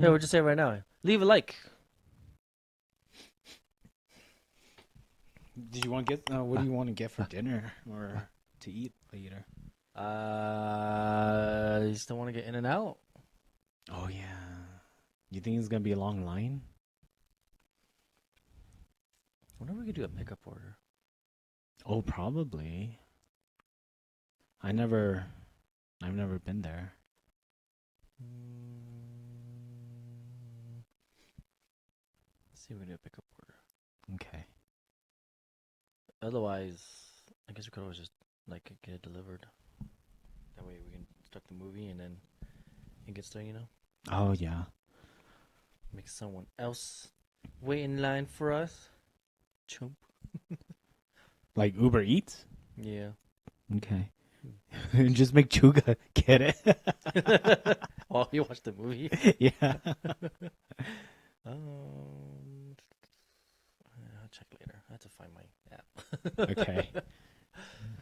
Yeah, we'll just say it right now. Leave a like. Did you want to get? What do you want to get for dinner or to eat later? You still want to get in and out? Oh yeah. You think it's gonna be a long line? Whenever we could do a pickup order. Oh, probably. I've never been there. Let's see if we can do a pickup order. Okay. Otherwise, I guess we could always just like get it delivered. That way we can start the movie and then it gets there, Oh yeah. Make someone else wait in line for us. Chump. Like Uber Eats? Yeah. Okay. Just make Chuga get it. Oh, you watched the movie? Yeah. I'll check later. I have to find my app. Okay. All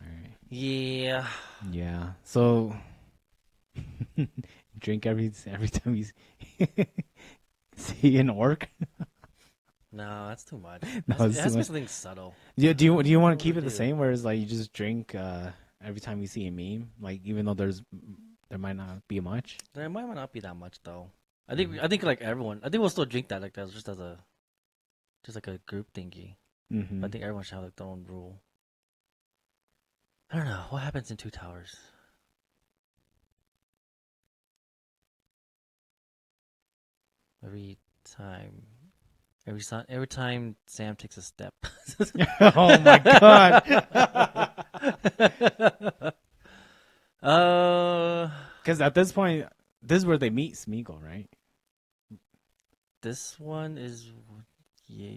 right. Yeah. Yeah. So drink every time you see an orc. No, that's too much. No, It it's has too to be much. something subtle. Yeah. Do you want to keep it the Overdo. same, where it's like you just drink every time you see a meme, like even though there might not be much. There might not be that much though. I think like everyone. I think we'll still drink that like that, just like a group thingy. Mm-hmm. I think everyone should have like their own rule. I don't know what happens in Two Towers. Every time, every time Sam takes a step. Oh my god. uh, Because at this point, this is where they meet Smeagol, right? this one is yeah,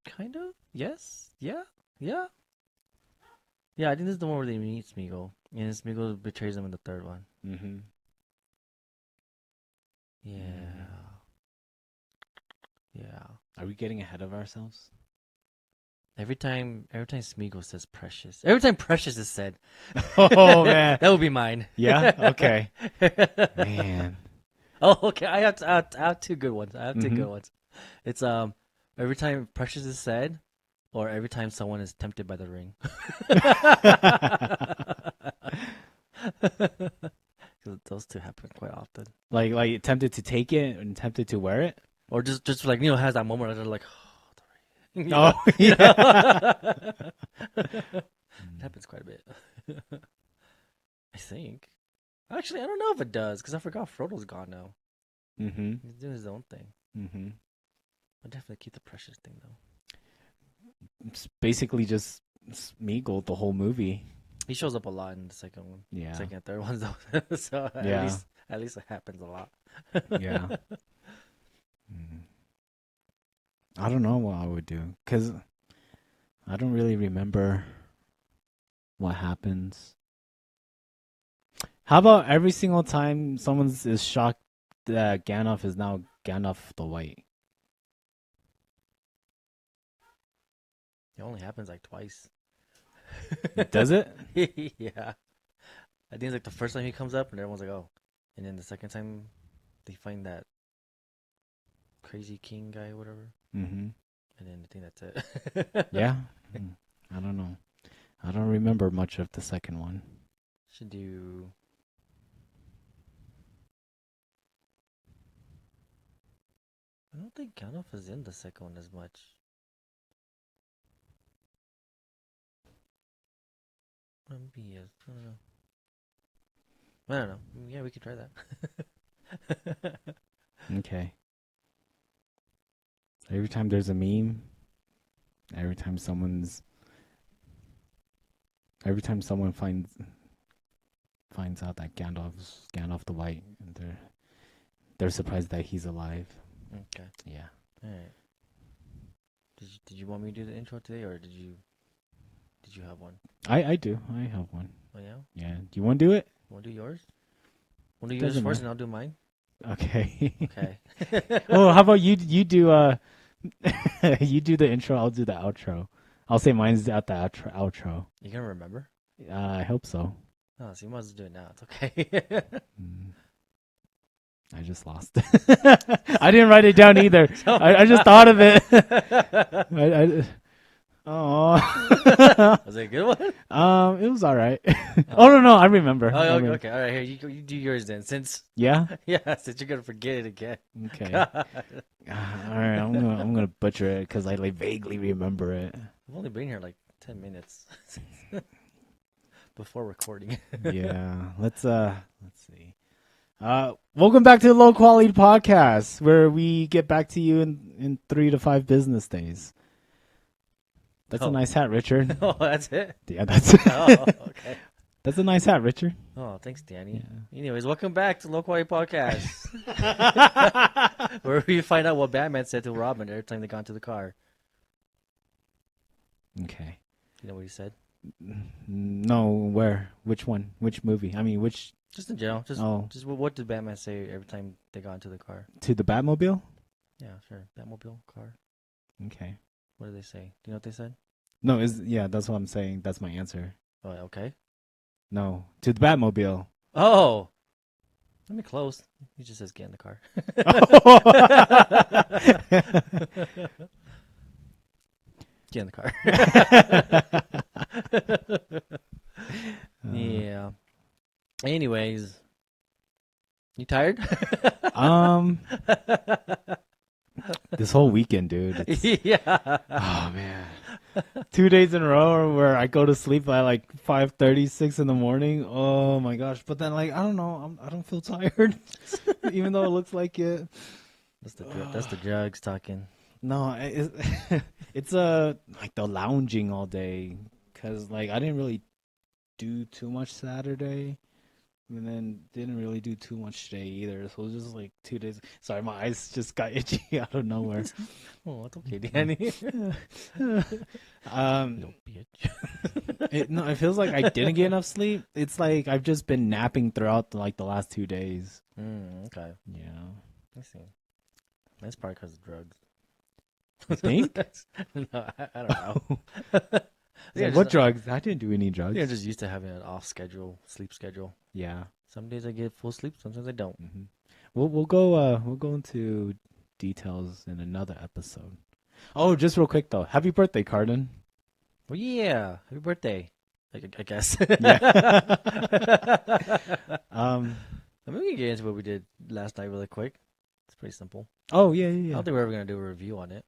kind of yes, yeah. Yeah, I think this is the one where they meet Smeagol, and Smeagol betrays them in the third one. Mm-hmm. Yeah, yeah. Are we getting ahead of ourselves? Every time Smeagol says precious, every time precious is said, Oh man. that would be mine. Yeah. Okay. Man. Oh, okay. I have two good ones. I have two Mhm. good ones. It's every time precious is said, or every time someone is tempted by the ring. 'Cause those two happen quite often. Like tempted to take it and tempted to wear it. Or just like has that moment where they're like, oh, the ring. Oh yeah. It happens quite a bit. I think. Actually, I don't know if it does because I forgot Frodo's gone now. Mm-hmm. He's doing his own thing. Mm-hmm. I'll definitely keep the precious thing though. It's basically just Smeagol the whole movie. He shows up a lot in the second one, Yeah. second and third ones though. So Yeah. at least it happens a lot. Yeah. Mm. I don't know what I would do because I don't really remember what happens. How about every single time someone is shocked that Gandalf is now Gandalf the White? It only happens like twice. Does it? Yeah. I think it's like the first time he comes up and everyone's like, oh. And then the second time they find that crazy king guy or whatever. Mm-hmm. And then I think that's it. Yeah. I don't know. I don't remember much of the second one. Should do. I don't think Gandalf is in the second one as much. Maybe he is. I don't know. I don't know. Yeah, we could try that. Okay. Every time there's a meme, every time someone finds out that Gandalf's Gandalf the White, and they're surprised that he's alive. Okay. Yeah. All right. Did you want me to do the intro today, or did you have one? I do. I have one. Oh yeah. Yeah. Do you want to do it? Want to do yours? Want to do yours Doesn't first, matter. and I'll do mine. Okay. Okay. Oh, how about you do you do the intro, I'll do the outro. I'll say mine's at the outro. You gonna remember? I hope so. Oh, so you might as well do it now. It's okay. Mm, I just lost it. I didn't write it down either. I just thought of it. Oh. Was it a good one? It was all right. Oh Oh, no, I remember. oh, I okay, remember. okay. All right, here you do yours then. Since Yeah. yeah, since you're gonna forget it again. Okay. God. All right. I'm gonna butcher it because I like vaguely remember it. We've only been here like 10 minutes before recording. Yeah. Let's see. Welcome back to the Low Quality Podcast, where we get back to you in 3 to 5 business days. That's a Oh. nice hat, Richard. Oh, that's it. Yeah, that's Oh, okay. that's a nice hat, Richard. Oh, thanks, Danny. Yeah. Anyways, welcome back to Loquality Podcast, where we find out what Batman said to Robin every time they got into the car. Okay. You know what he said? No, where? Which one? Which movie? I mean, which Just in general. Oh. Just what did Batman say every time they got into the car? to the Batmobile? Yeah, sure. Batmobile car. Okay. What did they say? Do you know what they said? No, that's what I'm saying. That's my answer. Oh, okay. No, to the Batmobile. Oh, let me close. He just says get in the car. Get in the car. Yeah. Anyways, you tired? Um, this whole weekend, dude. Yeah. Oh man, 2 days in a row where I go to sleep at like 5:36 in the morning. Oh my gosh! But then like I don't know, I don't feel tired, even though it looks like it. That's the drugs talking. No, it's like the lounging all day because like I didn't really do too much Saturday. And then didn't really do too much today either. So it was just like 2 days. Sorry, my eyes just got itchy out of nowhere. Oh, it's okay, Danny. um, No bitch. it feels like I didn't get enough sleep. It's like I've just been napping throughout the last 2 days. Okay. Yeah. I see. That's probably because of drugs. You think? No, I don't know. Like, what drugs? I didn't do any drugs. Yeah, I'm just used to having an off schedule, sleep schedule. Yeah. Some days I get full sleep, sometimes I don't. Mm-hmm. We'll go into details in another episode. Oh, just real quick though. Happy birthday, Cardin. Well, yeah. Happy birthday. I guess. Yeah. I mean, we can get into what we did last night really quick. It's pretty simple. Oh yeah, I yeah, don't think we're ever gonna do a review on it.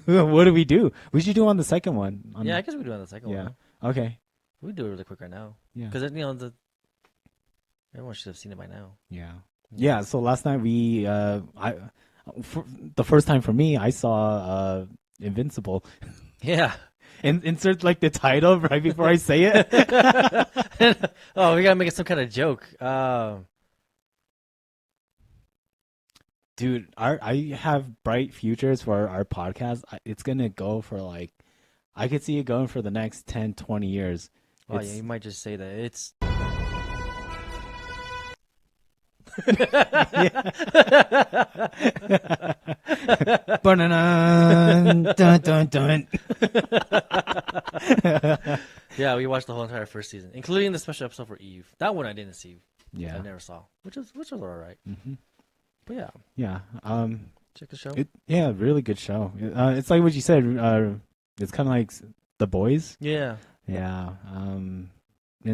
yeah. What do we do? We should do on the second one. Yeah, I guess we do it on the second Yeah. one. Okay. We do it really quick right now Yeah. because everyone should have seen it by now. Yeah. Yeah. So last night for the first time for me, I saw Invincible. Yeah. And insert like the title right before I say it. Oh, we gotta make it some kind of joke. Dude, I have bright futures for our podcast. It's gonna go for like, I could see it going for the next 10, 20 years. Oh yeah, you might just say that it's. Dun, dun, dun. Yeah, we watched the whole entire first season, including the special episode for Eve. That one I didn't see. Yeah. I never saw, which was all right. Mm-hmm. But yeah, Yeah. check the show. Yeah, really good show. It's like what you said. It's kind of like The Boys. Yeah. Yeah. And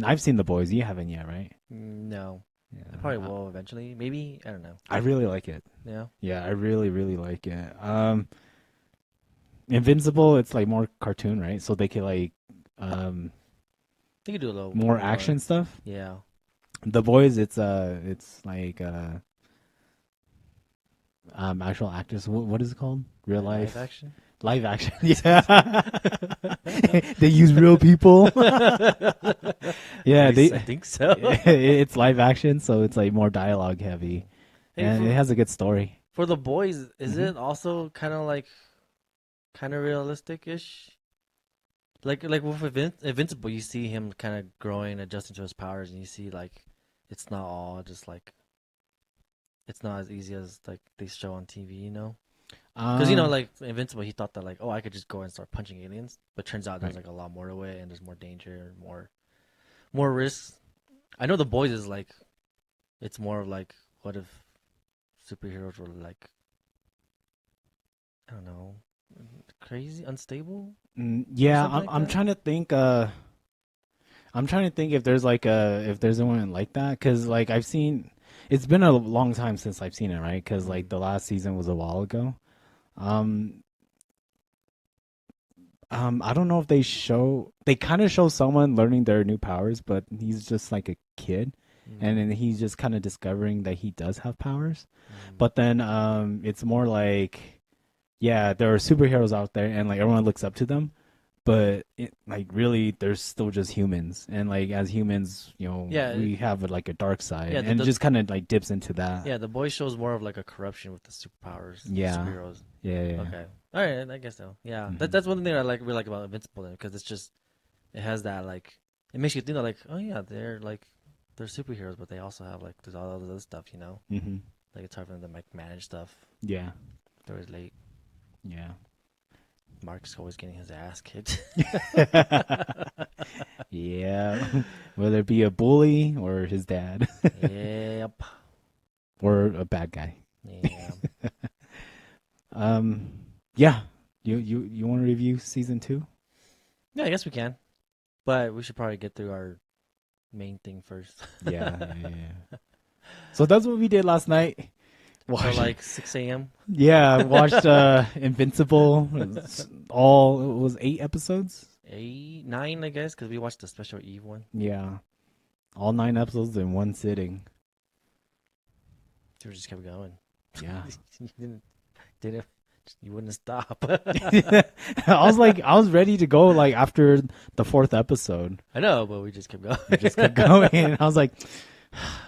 I've seen The Boys. You haven't yet, right? No, Yeah. I probably will eventually. Maybe I don't know. I really like it. Yeah. Yeah, I really, really like it. Invincible, it's like more cartoon, right? So they can like They could do a little more action stuff. Yeah. The Boys, it's like actual actors. What is it called? Real life action. live action. Yeah, they use real people. Yeah, I think so. it's live action, so it's like more dialogue heavy, Hey, and it has a good story. for the Boys, is Mhm. it also kind of realistic ish? Like with Invincible, you see him kind of growing, adjusting to his powers, and you see like it's not all just like it's not as easy as like they show on TV, you know? Because like Invincible, he thought that like, oh, I could just go and start punching aliens, but turns out there's right. like a lot more to it, and there's more danger, more risks. I know the Boys is like, it's more of like, what if superheroes were like, I don't know, crazy, unstable, or Yeah, something like I'm that. trying to think. I'm trying to think if there's like if there's anyone like that, because like I've seen. It's been a long time since I've seen it, right? Because like Mm. the last season was a while ago. Um, I don't know if they kind of show someone learning their new powers, but he's just like a kid, and Mm. then he's just kind of discovering that he does have powers. Mm. But then it's more like, yeah, there are superheroes out there, and like everyone looks up to them, but like really, they're still just humans, and like as humans, Yeah, we have like a dark side, yeah, and it just kind of like dips into that. yeah, the Boys shows more of like a corruption with the superpowers, the Yeah, superheroes. yeah, yeah. Okay, all right, I guess so. Yeah, Hmm. that's one thing I really like about Invincible then, because it's just it has that like it makes you think that like, oh yeah, they're superheroes, but they also have like there's all this other stuff. Hmm. Like it's hard for them to like manage stuff. Yeah, They're always late. yeah. Mark's always getting his ass kicked. Yeah, whether it be a bully or his dad Yep. or a bad guy. Yeah. Um, yeah. You want to review season 2? Yeah, I guess we can, but we should probably get through our main thing first. Yeah, yeah, yeah. So that's what we did last night. So Watch, like 6 a.m. yeah, watched Invincible. It was 8 episodes. 8, 9, I guess, because we watched the special Eve one. Yeah, all 9 episodes in one sitting. So we just kept going. Yeah. You didn't, you wouldn't stop. I was ready to go like after the fourth episode. I know, but we just kept going. We just kept going. I was like,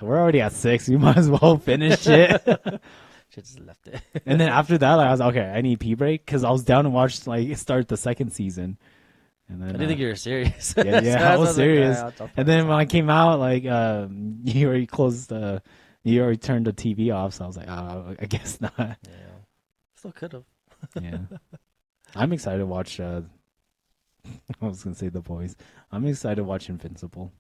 we're already at 6. We might as well finish it. Should just left it. And then after that, like, I was like, okay, I need pee break because I was down to watch like start the second season. And I then didn't think you were serious. yeah, So I was like, serious. I'll And then when I came out, like you already closed you already turned the TV off. So I was like, oh, I guess not. Yeah, still could have. Yeah, I'm excited to watch. I was gonna say The Boys. I'm excited to watch Invincible.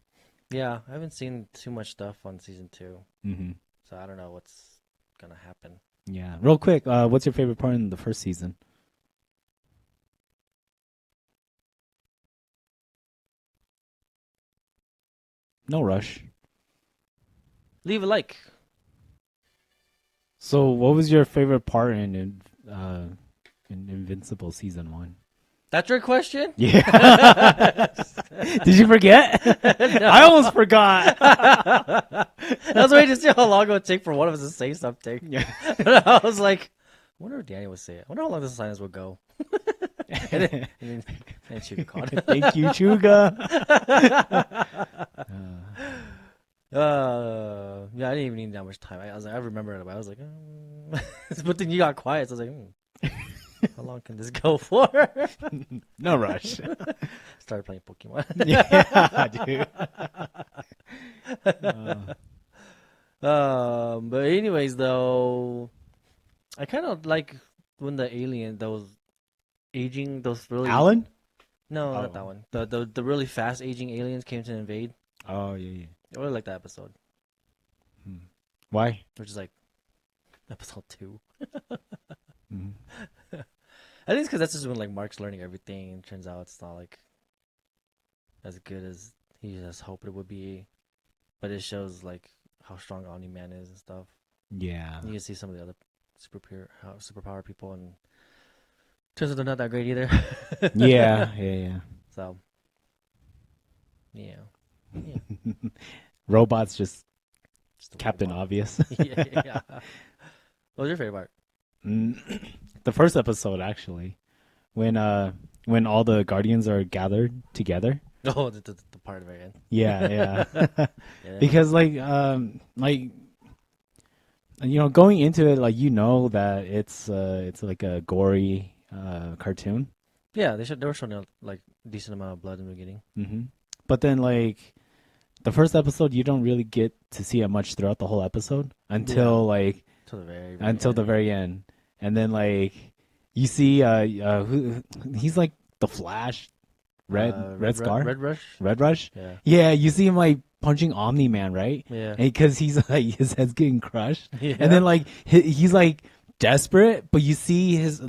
Yeah, I haven't seen too much stuff on season 2, Hmm. so I don't know what's gonna happen. Yeah, real quick, what's your favorite part in the first season? No rush. Leave a like. So, what was your favorite part in Invincible season 1? That's your question? Yeah. Did you forget? No. I almost forgot. I was waiting to see how long it would take for one of us to say something. Yeah. I was like, I wonder if Danny would say it. I wonder how long this silence would go. And she caught it. Thank you, Chuga. Yeah, I didn't even need that much time. I was like, I remember it, but I was like, but then you got quiet, so I was like, how long can this go for? No rush. Started playing Pokemon. Yeah, dude. But anyways, though, I kind of like when the alien, those really Alan? no, Oh. not that one. The really fast aging aliens came to invade. Oh, yeah. I really like that episode, Why? which is like episode 2. Mhm. I think it's because that's just when like Mark's learning everything, and turns out it's not like as good as he just hoped it would be. But it shows like how strong Omni Man is and stuff. Yeah. You can see some of the other superpower people, and turns out they're not that great either. Yeah. So, yeah, Robots just just a Captain robot. Obvious. Yeah. What was your favorite part? The first episode, actually, when all the Guardians are gathered together. Oh, the part of it end. Yeah. Yeah. Because going into it, that it's like a gory cartoon. Yeah, they were showing like decent amount of blood in the beginning. Mm-hmm. But then the first episode, you don't really get to see it much throughout the whole episode until Till the very until end. the very end, and then You see, he's like the Flash, Red Scar, Red Rush. Red Rush. Yeah. Yeah, you see him like punching Omni Man, right? Yeah. Because he's like his head's getting crushed, Yeah. and then like he's like desperate, but you see his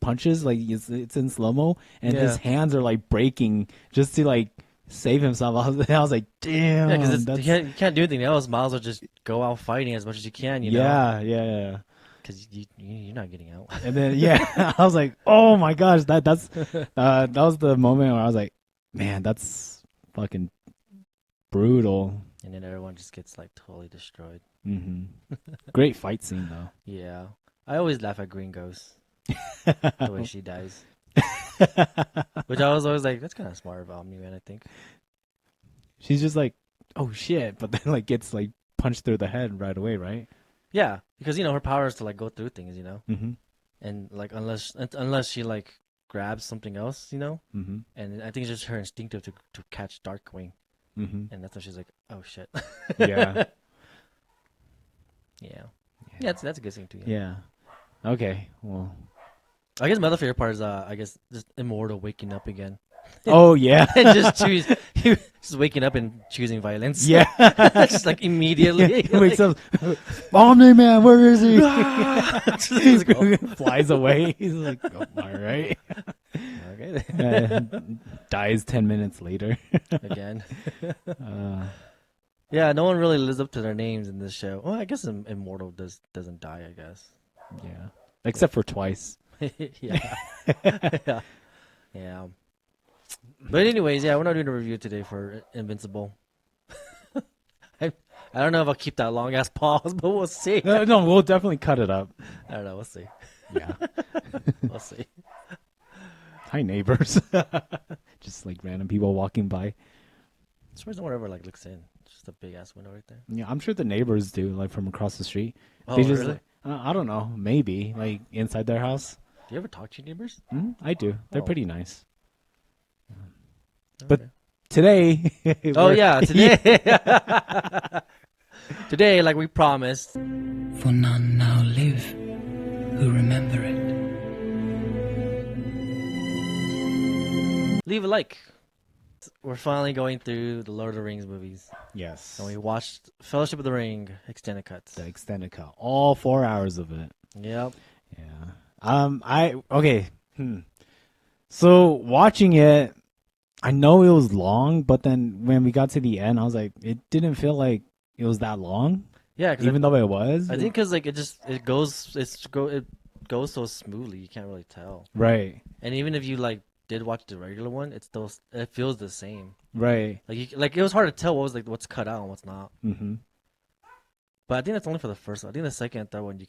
punches like it's in slow mo, and his Yeah. hands are like breaking just to like save himself. I was like, damn, Yeah, because that's you can't do anything else. Might as well just go out fighting as much as you can, you know? yeah. Because you're not getting out. And then yeah, I was like, oh my gosh, that's that was the moment where I was like, man, that's fucking brutal. And then everyone just gets like totally destroyed. hmm Great fight scene though. Yeah. I always laugh at Green Ghost, the way she dies. Which I was always like, that's kind of smart about me, man, I think. She's just like, oh shit, but then like gets like punched through the head right away, right? Yeah, because, her power is to like go through things, Mm-hmm. And like unless she like grabs something else, Mm-hmm. and I think it's just her instinctive to catch Darkwing, Mm-hmm. and that's when she's like, oh shit. Yeah. Yeah. Yeah, that's a good scene too. Yeah. Okay. Well. I guess my other favorite part is I guess just Immortal waking up again. Oh yeah. And just waking up and choosing violence. Yeah. Just like immediately. He wakes up. Omni Man, where is he? Just like, oh, Flies away. He's like, oh, all right. okay. Dies 10 minutes later. Again. Uh, Yeah, no one really lives up to their names in this show. Well, I guess Immortal doesn't die, I guess. yeah. Except for twice. Yeah. Yeah. Yeah. But anyways, yeah, we're not doing a review today for Invincible. I don't know if I'll keep that long ass pause, but we'll see. No, we'll definitely cut it up. I don't know, we'll see. Yeah. We'll see. Hi, neighbors. Just like random people walking by. As far as no one ever like looks in. It's just a big ass window right there. Yeah, I'm sure the neighbors do, like from across the street. Oh, They just, really? I don't know, maybe like inside their house. Do you ever talk to your neighbors? I do. They're Oh. pretty nice. But Okay. Today. Oh yeah, today. Today, like we promised. For none now live who remember it. Leave a like. We're finally going through the Lord of the Rings movies, Yes. and we watched Fellowship of the Ring extended cuts. The extended cut, all 4 hours of it. Yep. Yeah. Okay. So watching it, I know it was long, but then when we got to the end, I was like, it didn't feel like it was that long, Yeah, because even though it was. I think because like it goes so smoothly, you can't really tell. Right. And even if you like did watch the regular one, it feels the same. Right. Like it was hard to tell what's cut out and what's not. Mm-hmm. But I think that's only for the first one. I think the second and third one you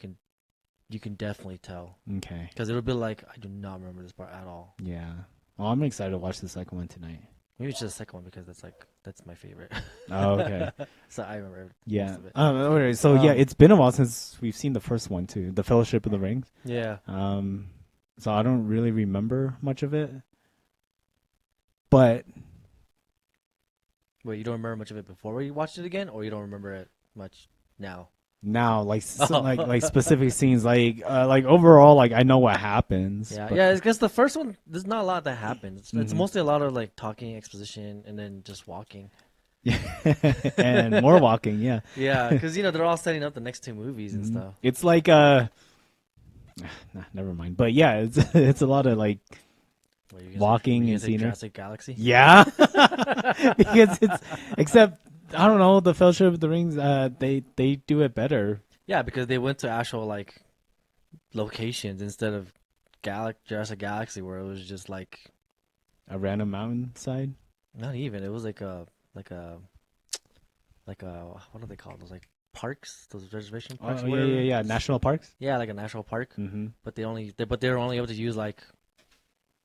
can definitely tell Okay. because it'll be like I do not remember this part at all. Yeah. Well, I'm excited to watch the second one tonight. Maybe it's just the second one because that's my favorite. Oh, okay. So I remember Yeah. most of it. Alright, so yeah, it's been a while since we've seen the first one too, the Fellowship of the Rings. Yeah. So I don't really remember much of it. But Wait, you don't remember much of it before you watched it again, or you don't remember it much now? now, like Oh. like specific scenes, like overall, like I know what happens. Yeah, but- yeah. It's because the first one, there's not a lot that happens. It's Mhm. mostly a lot of like talking, exposition, and then just walking. and more walking. Yeah. Yeah, because they're all setting up the next two movies and Mhm. stuff. It's like never mind. But yeah, it's it's a lot of like What, you guys Walking you and guys say scenery. Jurassic Galaxy. yeah, because it's except I don't know the Fellowship of the Rings. They do it better. Yeah, because they went to actual like locations instead of Jurassic Galaxy, where it was just like A random mountainside. not even. It was like a what are they called? Those like parks, those reservation parks. Oh or whatever. yeah. National parks. Yeah, like a national park. Mm-hmm. But they were only able to use like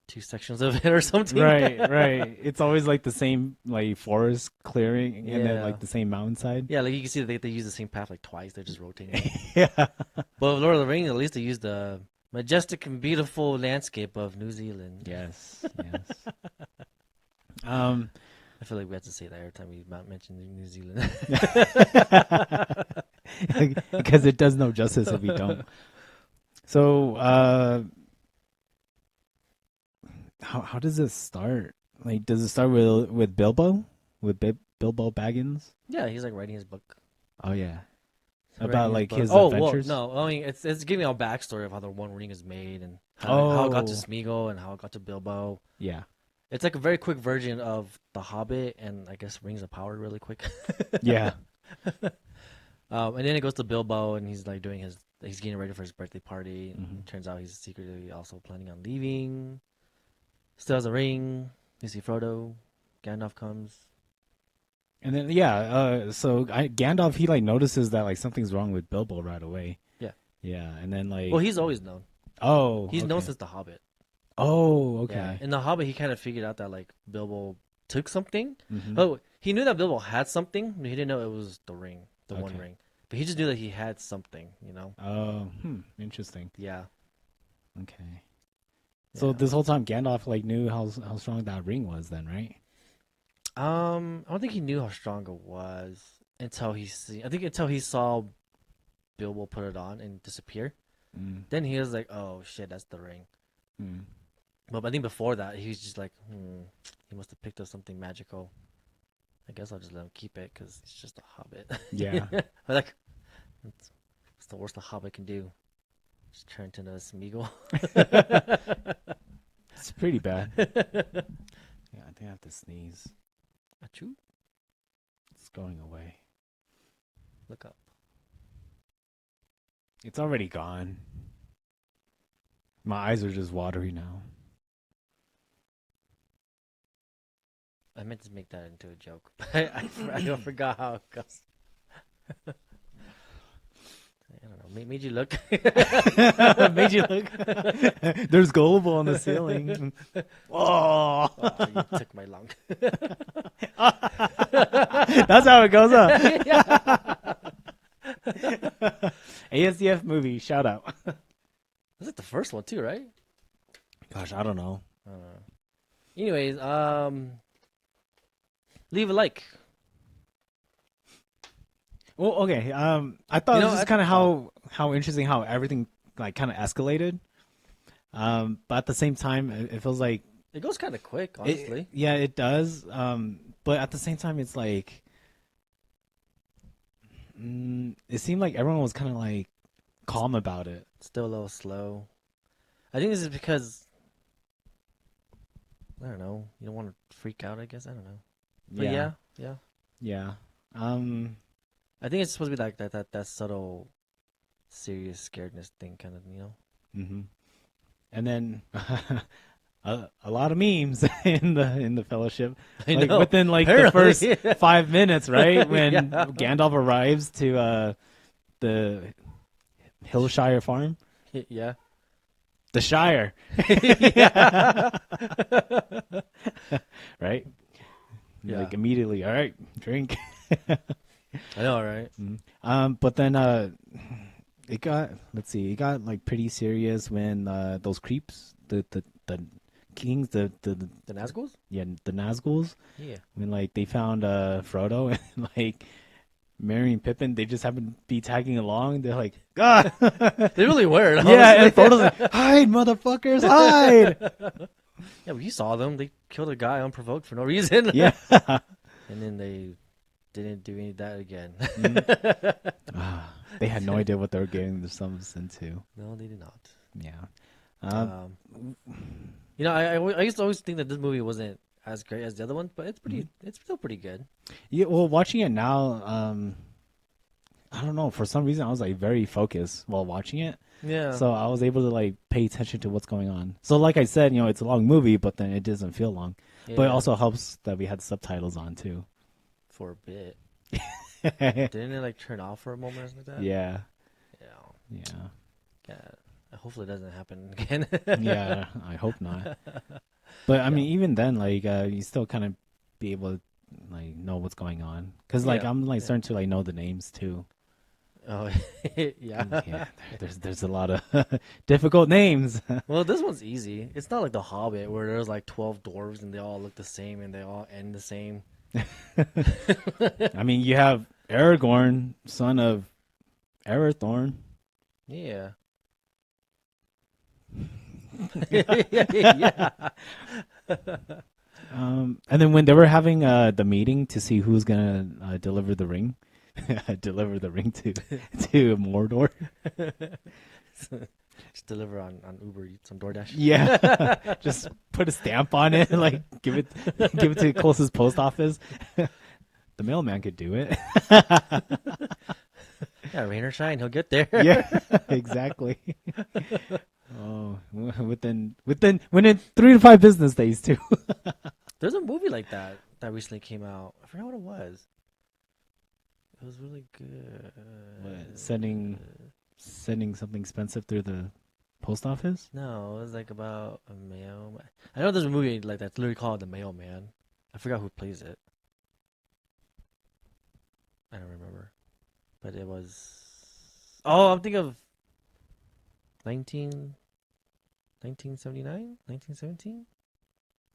2 sections of it or something. Right. It's always like the same like forest clearing and then Yeah. like the same mountainside. Yeah, like you can see they use the same path like twice. They're just rotating. Yeah. But with Lord of the Rings, at least they used the majestic and beautiful landscape of New Zealand. Yes. I feel like we have to say that every time we mention New Zealand. Because it does no justice if we don't. So how does it start? Like, does it start with Bilbo, with Bilbo Baggins? Yeah, he's like writing his book. Oh yeah, He's about writing like book. his Oh adventures. well, no, I mean it's giving a backstory of how the One Ring is made and how it got to Oh Smeagol and how it got to Bilbo. yeah, It's like a very quick version of The Hobbit and I guess Rings of Power really quick. yeah. And then it goes to Bilbo and he's like he's getting ready for his birthday party. And Mhm. turns out he's secretly also planning on leaving. Still has a ring. You see Frodo. Gandalf comes. And then so Gandalf he like notices that like something's wrong with Bilbo right away. Yeah. Yeah, and then like Well, he's always known. He's known okay. since The Hobbit. Oh, Yeah. okay. In The Hobbit, he kind of figured out that like Bilbo took something. Mhm. Oh, he knew that Bilbo had something, but he didn't know it was the ring, the One Okay. Ring. But he just knew that he had something, you know? Oh, interesting. Yeah. Okay. So Yeah. this whole time Gandalf like knew how strong that ring was then, right? I don't think he knew how strong it was until until he saw Bilbo put it on and disappear. Mm. Then he was like, "Oh shit, that's the ring." Mm. But I think before that, he was just like, he must have picked up something magical. I guess I'll just let him keep it because it's just a hobbit. Yeah. But like, it's the worst a hobbit can do. Just turn into a Smeagol. It's pretty bad. Yeah, I think I have to sneeze. Achoo. It's going away. Look up. It's already gone. My eyes are just watery now. I meant to make that into a joke, but I forgot how it goes. I don't know. Made you look. Made you look. There's Gullible on the ceiling. Whoa. Oh, you took my lung. That's how it goes up. ASDF movie, shout out. This is the first one too, right? Gosh, I don't know. Anyways, leave a like. Well, okay. I thought You it know, was just kind of how interesting how everything like kind of escalated. But at the same time, it feels like It goes kind of quick, honestly. it does. But at the same time, it's like it seemed like everyone was kind of like calm about it. Still a little slow. I think this is because I don't know. You don't want to freak out. I guess I don't know. But yeah. yeah. I think it's supposed to be like that subtle, serious scaredness thing, kind of. You know. Mm-hmm. And then a lot of memes in the Fellowship. I Like know. within like Apparently. the first 5 minutes, right? When Yeah. Gandalf arrives to the Hillshire farm. Yeah. The Shire. Yeah. Right? Yeah. Like immediately, all right, drink. I know, right? But then it got like pretty serious when those creeps, the kings, the The Nazguls? the Nazguls, Yeah. when like they found Frodo and like Merry and Pippin, they just happen to be tagging along. They're like, God, They really were. yeah, and honestly. Frodo's like, hide, motherfuckers, hide. Yeah, but you saw them. They killed a guy unprovoked for no reason. Yeah. And then they didn't do any of that again. They had no idea what they were getting themselves into. No, they did not. Yeah. You know, I used to always think that this movie wasn't as great as the other one, but it's pretty. It's still pretty good. Yeah, well, watching it now, I don't know. For some reason, I was like very focused while watching it, Yeah. so I was able to like pay attention to what's going on. So, like I said, it's a long movie, but then it doesn't feel long. Yeah, But it also helps that we had subtitles on too. for a bit. Didn't it like turn off for a moment or something like that? Yeah, Yeah. yeah, Yeah. Hopefully, it doesn't happen again. yeah. I hope not. But I mean, even then, like you still kind of be able to like know what's going on because like Yeah, I'm like yeah. starting to like know the names too. Oh, yeah. Yeah, there's a lot of difficult names. Well, this one's easy. It's not like The Hobbit where there's like 12 dwarves and they all look the same and they all end the same. I mean, you have Aragorn, son of Arathorn. Yeah. Yeah. And then when they were having the meeting to see who's gonna deliver the ring, deliver the ring to Mordor. Just deliver on Uber Eats, on DoorDash. Yeah, just put a stamp on it, like give it to the closest post office. The mailman could do it. Yeah, rain or shine, he'll get there. Yeah, exactly. Oh, within 3 to 5 business days too. There's a movie like that recently came out. I forgot what it was. It was really good. What, sending something expensive through the post office? No, it was like about a mailman. I know there's a movie like that's literally called The Mailman. I forgot who plays it. I don't remember. But it was. Oh, I'm thinking of 1979? 1917?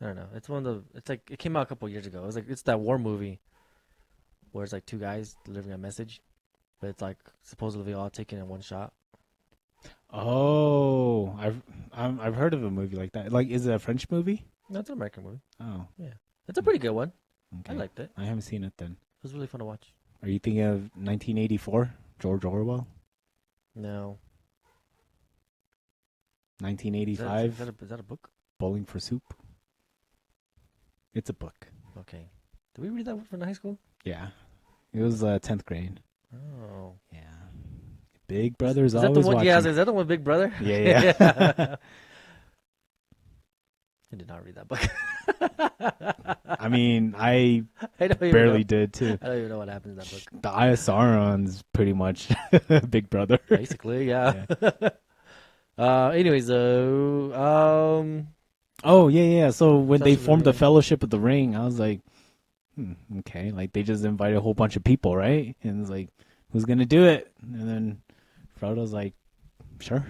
I don't know. It's one of the. It's like it came out a couple years ago. It's that war movie where it's like two guys delivering a message, but it's like supposedly all taken in one shot. Oh, I've heard of a movie like that. Like, is it a French movie? No, it's an American movie. Oh, It's a pretty good one. okay. I liked it. I haven't seen it then. It was really fun to watch. Are you thinking of 1984? George Orwell? No. 1985? Is that a book? Bowling for Soup? It's a book. Okay. Did we read that from high school? Yeah. It was 10th grade. Oh. Yeah. Big Brother's Is that always the one? watching. Yeah, is that the one, Big Brother? Yeah. I did not read that book. I mean, I I don't even barely know. did too. I don't even know what happens in that book. The Eye of Sauron's pretty much Big Brother. Basically, yeah. Anyways, Oh, yeah. So when they Fellowship of the formed the Ring. Fellowship of the Ring, I was like, okay. Like, they just invited a whole bunch of people, right? And it's like, who's going to do it? And then Frodo's like, sure.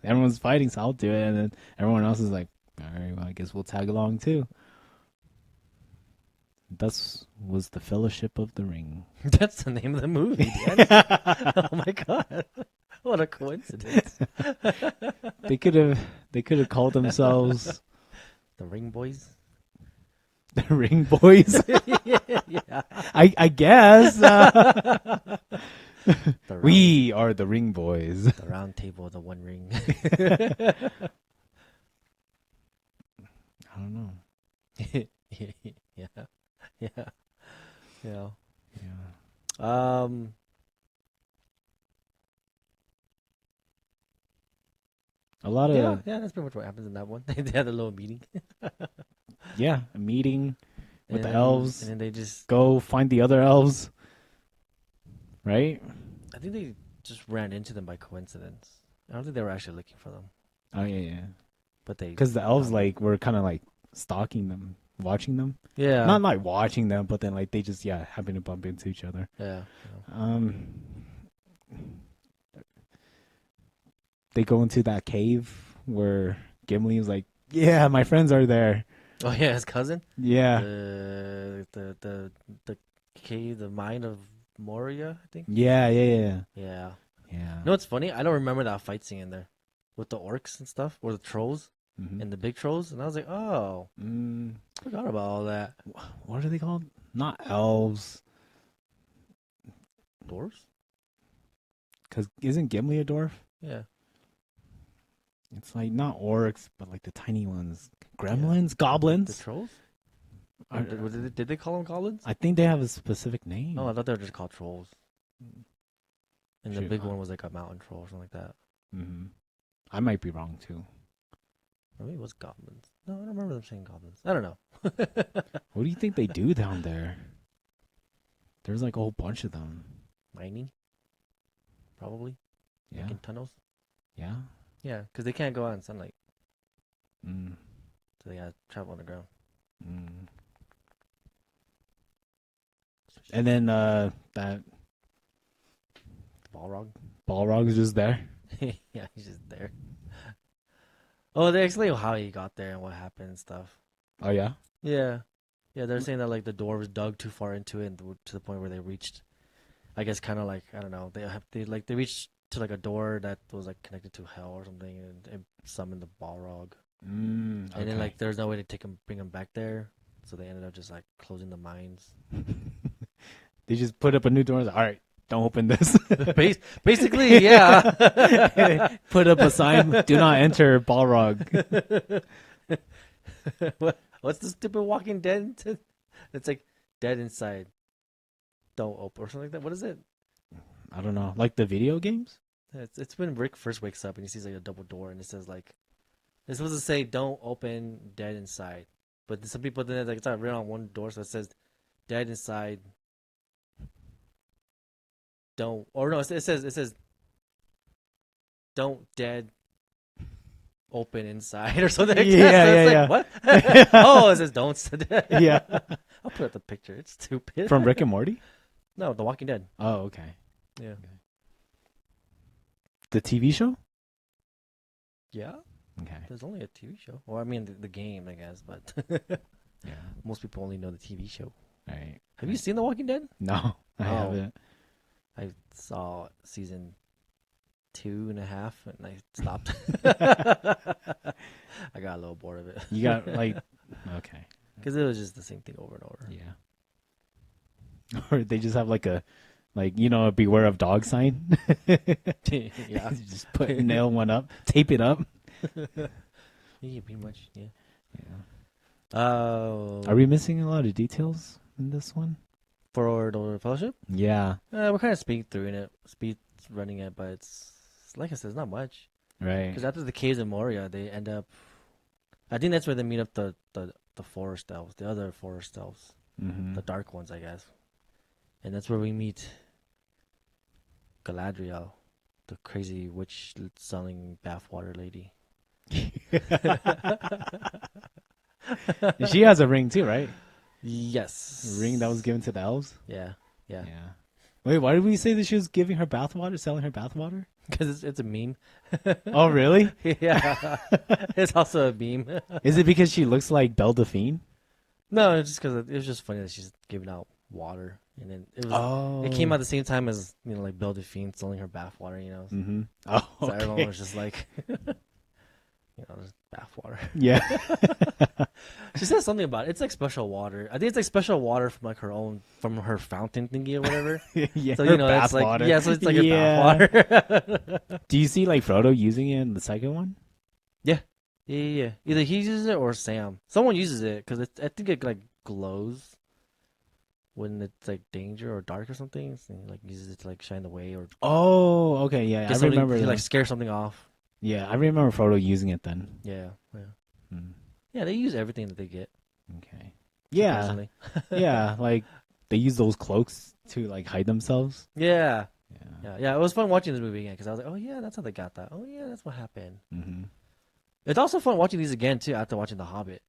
Everyone's fighting, so I'll do it. And then everyone else is like, all right, well, I guess we'll tag along too. Thus was the Fellowship of the Ring. That's the name of the movie, Dan. Oh my god. What a coincidence. They could have called themselves The Ring Boys. the Ring Boys. Yeah. I guess. The round, We are the Ring Boys. the round table, the one ring. I don't know. Yeah. Yeah. Yeah. Yeah. A lot of Yeah, that's pretty much what happens in that one. They had a little meeting. a meeting with the And- elves. And then they just Go find the other elves. Right? I think they just ran into them by coincidence. I don't think they were actually looking for them. Oh yeah. But they Because the elves found them. like were kind of like stalking them, watching them. Yeah. Not like watching them, but then like they just happen to bump into each other. Yeah. They go into that cave where Gimli was like, "Yeah, my friends are there." Oh yeah, his cousin. Yeah, The cave, the mine of Moria, I think. yeah. Yeah. Yeah. You know what's funny? I don't remember that fight scene in there with the orcs and stuff, or the trolls Mhm. and the big trolls, and I was like, oh, forgot about all that. What are they called? Not elves, Dwarves? because isn't Gimli a dwarf? Yeah. It's like not orcs, but like the tiny ones, gremlins, goblins. The trolls? Are- Did they call them goblins? I think they have a specific name. Oh, I thought they were just called trolls. And the Shoot, big one was like a mountain troll or something like that. Mm-hmm. I might be wrong too. Or maybe it was goblins. No, I don't remember them saying goblins. I don't know. What do you think they do down there? There's like a whole bunch of them. Mining? Probably. Yeah, Making tunnels? yeah. Yeah, because they can't go out in sunlight. Mm. So they gotta travel underground. Mm. And then that The Balrog? Balrog is just there. Yeah, he's just there. Oh, they explain how he got there and what happened and stuff. Oh yeah. Yeah. Yeah, they're saying that like the door was dug too far into it and to the point where they reached, I guess, kind of like, I don't know, they reached to like a door that was like connected to hell or something, and it summoned the Balrog. Okay. And then like there's no way to bring him back there, so they ended up just like closing the mines. They just put up a new door. All right, don't open this. Basically, yeah. Put up a sign: "Do not enter Balrog." What's the stupid Walking Dead? It's like dead inside. Don't open or something like that. What is it? I don't know. Like the video games? It's when Rick first wakes up and he sees like a double door and it says like it's supposed to say don't open dead inside, but some people then like it's not written on one door, so it says dead inside. Don't or no, it says don't dead open inside or something like that. So it's like, what? Oh, it says don't. Yeah. I'll put up the picture. It's stupid. From Rick and Morty? No, The Walking Dead. Oh, okay. Yeah. The TV show? Yeah. Okay. There's only a TV show. Well, I mean the game, I guess, but Yeah. most people only know the TV show. All right. Have you seen The Walking Dead? No, I Oh. haven't. I saw season 2.5 and I stopped. I got a little bored of it. You got like, okay. Because it was just the same thing over and over. Yeah. Or they just have like a beware of dog sign. Yeah. Just nail one up, tape it up. Yeah, pretty much. Yeah. Yeah. Oh. Are we missing a lot of details in this one? For the Fellowship? Yeah. We're kind of speed running it, but it's like I said, it's not much. Right. Because after the caves in Moria, they end up. I think that's where they meet up the forest elves, the other forest elves, Mm-hmm. the dark ones, I guess. And that's where we meet Galadriel, the crazy witch selling bathwater lady. She has a ring too, right? Yes. A ring that was given to the elves. Yeah. Yeah. Wait, why did we say that she was giving her bathwater, selling her bathwater? Because it's a meme. Oh, really? Yeah. It's also a meme. Is it because she looks like Belle Delphine? No, it's just because it was just funny that she's giving out water. And then it came out the same time as, like Belle Delphine selling her bathwater, Mm-hmm. Oh, So okay. everyone was just like, just bathwater. Yeah. She says something about it. It's like special water. I think it's like special water from her fountain thingy or whatever. Yeah. So, her that's like, bathwater. yeah, so it's like Yeah. a bathwater. Do you see like Frodo using it in the second one? Yeah. Either he uses it or Sam. Someone uses it because I think it like glows when it's like danger or dark or something. So he like uses it to like shine the way or Oh, okay, yeah. I remember he that. like scare something off. Yeah, I remember Frodo using it then. Yeah. Mm. Yeah, they use everything that they get. Okay. Yeah. surprisingly. Yeah, like they use those cloaks to like hide themselves. Yeah. Yeah. Yeah. It was fun watching this movie again because I was like, oh yeah, that's how they got that. Oh yeah, that's what happened. Mm-hmm. It's also fun watching these again too after watching The Hobbit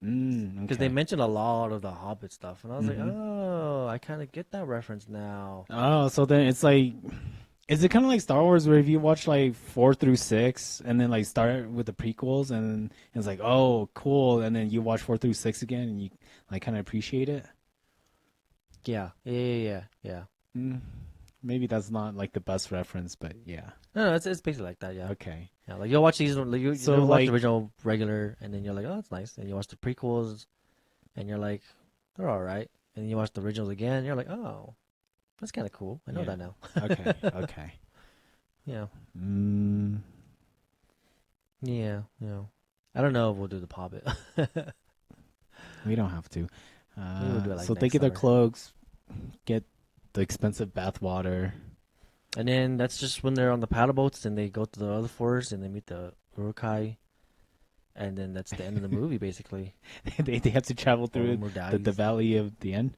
Okay. because they mentioned a lot of the Hobbit stuff, and I was like, Mhm. oh, I kind of get that reference now. Oh, so then it's like, is it kind of like Star Wars where if you watch like 4 through 6 and then like start with the prequels and it's like, oh, cool, and then you watch 4 through 6 again and you like kind of appreciate it? Yeah. Mm, maybe that's not like the best reference, but yeah. No, it's basically like that. Yeah. Okay. Yeah, like you'll watch these, like, you So, watch like- the original regular, and then you're like, oh, that's nice. And you watch the prequels, and you're like, they're all right. And then you watch the originals again, and you're like, oh, that's kind of cool. I know Yeah. that now. Okay. Okay. Yeah. Mm, Yeah. I don't know if we'll do the Hobbit. we don't have to. we'll do it, like, So they next get their summer. cloaks, get the expensive bath water. And then that's just when they're on the paddle boats, and they go to the other forest, and they meet the Urukai. And then that's the end of the movie, basically. they have to travel All through more the daddies. Valley of the End.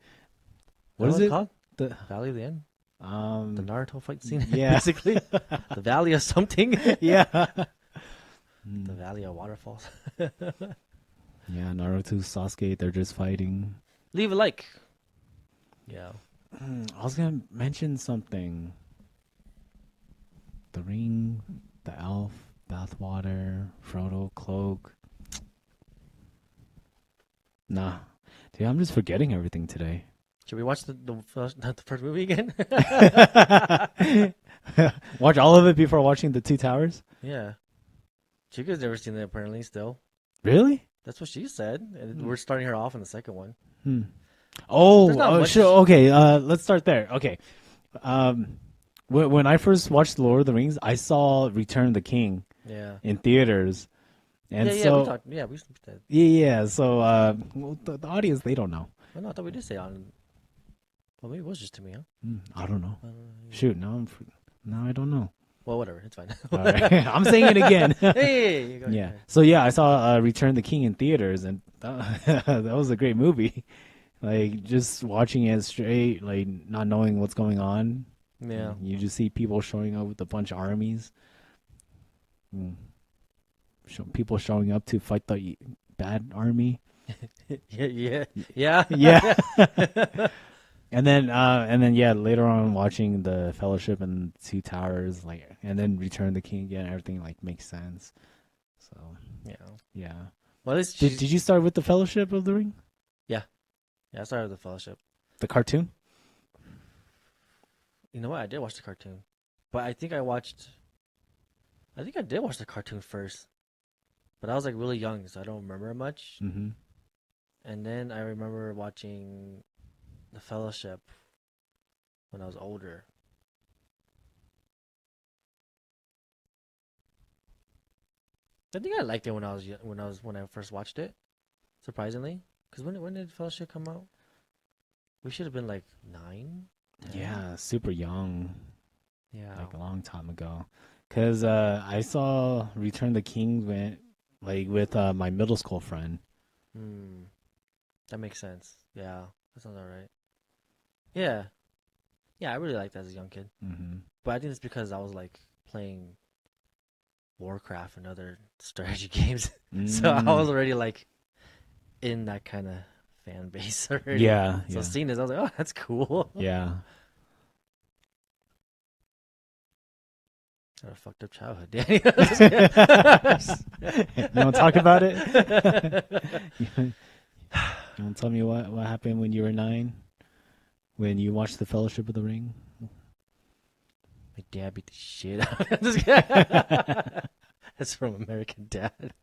What What is it? called? The Valley of the End? The um Naruto fight scene? yeah. basically. The Valley of something. yeah. The Mm. Valley of Waterfalls. Yeah, Naruto, Sasuke, they're just fighting. Leave a like. Yeah. I was gonna mention something. The ring, the elf, bathwater, Frodo, cloak. Nah, dude, I'm just forgetting everything today. Should we watch the first movie again? Watch all of it before watching the Two Towers. Yeah. Chica's never seen it apparently. Still, Really? that's what she said. And we're starting her off in the second one. Hmm. Oh, There's not much- sure. Okay, let's start there. Okay. When I first watched Lord of the Rings, I saw Return of the King Yeah. in theaters, and yeah. so We talked. Yeah. We said. yeah. So well, the audience, they don't know. Oh, no, I thought we did say on. Well, maybe it was just to me, huh? I don't know. Yeah. Shoot, now I don't know. Well, whatever. It's fine. All right. I'm saying it again. Hey. Go Yeah. ahead. So yeah, I saw Return of the King in theaters, and that was a great movie. Like just watching it straight, like not knowing what's going on. Yeah. You just see people showing up with a bunch of armies. People showing up to fight the bad army. Yeah. Yeah. Yeah. And then yeah, later on watching the Fellowship and Two Towers, like, and then Return of the King again, everything like makes sense. So Yeah. yeah. Well, at least Did you start with the Fellowship of the Ring, Yeah, I started with the Fellowship. the cartoon? You know what? I did watch the cartoon, but I think I did watch the cartoon first, but I was like really young, so I don't remember much. Mm-hmm. And then I remember watching the Fellowship when I was older. I think I liked it when I first watched it. Surprisingly, because when did Fellowship come out? We should have been like 9. 10? Yeah, super young, Yeah. like a long time ago. Cause I saw Return of the King with my middle school friend. That makes sense. Yeah, that sounds alright. Yeah. Yeah, I really liked that as a young kid. Mm-hmm. But I think it's because I was like playing Warcraft and other strategy games. So I was already like in that kind of fan base already. Yeah. So Yeah. seeing this, I was like, oh, that's cool. Yeah. Had a fucked up childhood, Danny. You want to talk about it? You want to tell me what happened when you were 9? When you watched The Fellowship of the Ring? My dad beat the shit out of him. That's from American Dad.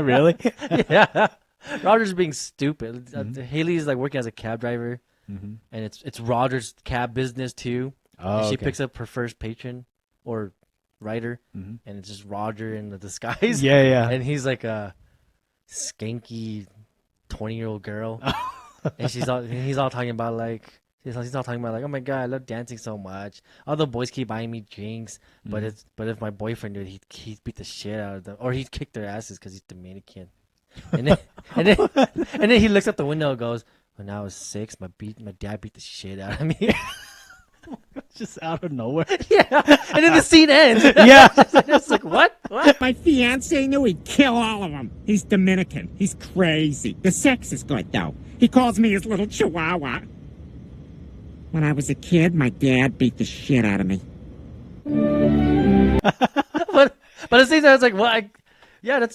Really? Yeah. Roger's being stupid. Mhm. Haley's like working as a cab driver, Mm-hmm. and it's Roger's cab business too. Oh, And she okay. picks up her first patron or writer, Mm-hmm. and it's just Roger in the disguise. Yeah, yeah. And he's like a skanky 20-year-old girl, and he's all talking about like. He's all talking about like, oh my god, I love dancing so much. All the boys keep buying me drinks, but if my boyfriend did, he'd beat the shit out of them, or he'd kick their asses because he's Dominican. And then and then he looks out the window and goes, when I was 6, my dad beat the shit out of me. Just out of nowhere. Yeah, and then the scene ends. Yeah. It's like what? My fiance knew he'd kill all of them. He's Dominican. He's crazy. The sex is good, though. He calls me his little chihuahua. When I was a kid, my dad beat the shit out of me. but at the same time, it's like, well, yeah,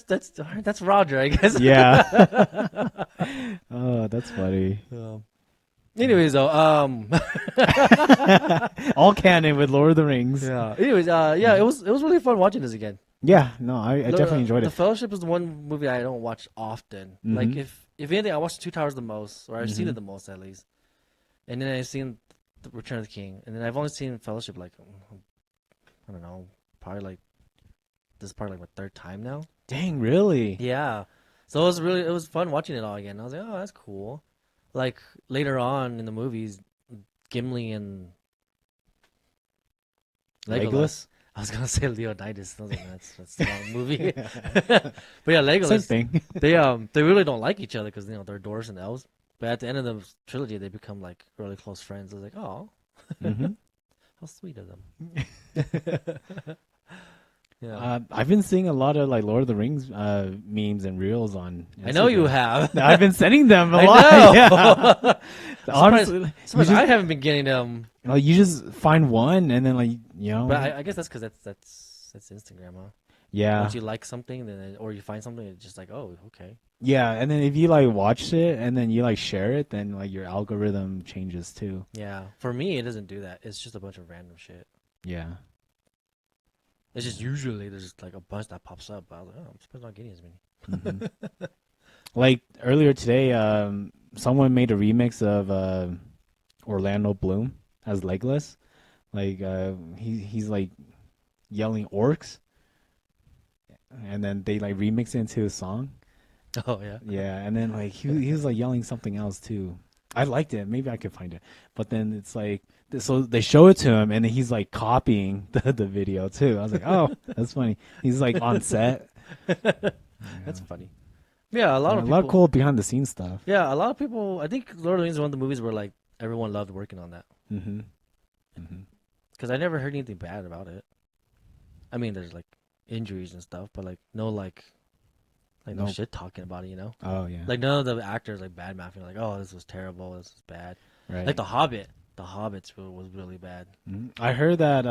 that's Roger, I guess. Yeah. Oh, that's funny. Anyways, though, All canon with Lord of the Rings. yeah. Anyways, yeah, it was really fun watching this again. Yeah, no, I definitely enjoyed The it. Fellowship is the one movie I don't watch often. Mhm. Like if anything, I watched Two Towers the most, or I've seen it the most at least. And then I've seen the Return of the King, and then I've only seen Fellowship like I don't know, probably this is probably like my 3rd time now. Dang, really? Yeah, so it was fun watching it all again. I was like, oh, that's cool. Like later on in the movies, Gimli and Legolas. I was gonna say Leonidas. I was like, that's the wrong movie. But yeah, Legolas. Same thing. They really don't like each other because they're dwarves and elves. But at the end of the trilogy, they become like really close friends. I was like, oh, Mm-hmm. how sweet of them. Yeah, I've been seeing a lot of like Lord of the Rings memes and reels on Instagram. I know you have. I've been sending them a I lot. know. Yeah. Honestly, Sometimes you I just, haven't been getting them, you just find one and then like but I guess that's because that's Instagram, huh? yeah, Once you like something, or you find something, it's just like, oh, okay. yeah, and then if you like watch it and then you like share it, then like your algorithm changes too. Yeah, for me, it doesn't do that. It's just a bunch of random shit. Yeah. It's just usually there's like a bunch that pops up. But I was like, oh, I'm surprised I'm not getting as many. Like earlier today, someone made a remix of Orlando Bloom as Legolas. Like he's like yelling orcs, and then they like remix it into a song. Oh yeah. Yeah, and then like he was like yelling something else too. I liked it. Maybe I could find it. But then it's like so they show it to him, and then he's like copying the video too. I was like, oh, that's funny. He's like on set. That's funny. Yeah, a lot Yeah, of a people. lot of cool behind the scenes stuff. Yeah, a lot of people. I think Lord of the Rings is one of the movies where like everyone loved working on that Mm-hmm. Mm-hmm. because I never heard anything bad about it. I mean, there's like injuries and stuff, but like no Nope. shit talking about it. You know, Oh yeah. like none of the actors like bad mouthing like, oh, this was terrible, this was bad. Right. Like The Hobbit, The Hobbits was really bad. Mhm. I heard that